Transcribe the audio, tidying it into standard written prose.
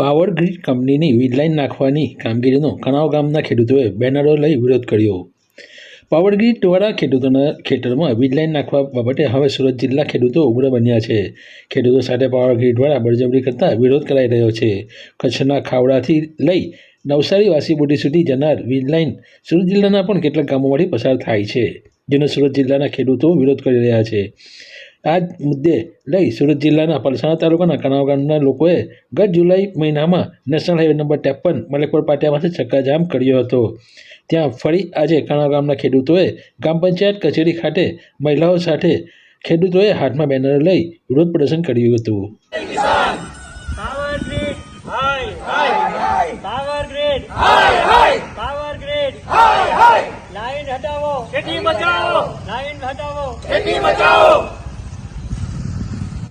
Power grid કંપનીની વીજલાઇન નાખવાની કામગીરીનો કણાવ ગામના ખેડૂતોએ બેનરો લઈ વિરોધ કર્યો. પાવર ગ્રીડ દ્વારા ખેડૂતોના ખેતરમાં વીજલાઇન નાખવા બાબતે હવે સુરત જિલ્લા ખેડૂતો ઉગ્ર બન્યા છે. ખેડૂતો સાથે પાવર ગ્રીડ દ્વારા બળજબરી કરતા વિરોધ કરાઈ રહ્યો છે. કચ્છના ખાવડાથી લઈ નવસારી વાસીબોડી સુધી જનાર વીજલાઇન સુરત જિલ્લાના પણ કેટલાક ગામોમાંથી પસાર થાય છે, જેનો સુરત જિલ્લાના ખેડૂતો વિરોધ કરી રહ્યા છે. આ મુદ્દે લઈ સુરત જિલ્લાના પલસાણા તાલુકાના કણાવ ગામના લોકોએ ગત જુલાઈ મહિનામાં નેશનલ હાઈવે નંબર 53 મલેકપુર પાટિયામાંથી ચક્કાજામ કર્યો હતો. ત્યાં ફરી આજે કણાવ ગામના ખેડૂતોએ ગ્રામ પંચાયત કચેરી ખાતે મહિલાઓ સાથે ખેડૂતોએ હાથમાં બેનર લઈ વિરોધ પ્રદર્શન કર્યું હતું. लाइन हटाओ, खेती बचाओ, लाइन हटाओ, खेती बचाओ.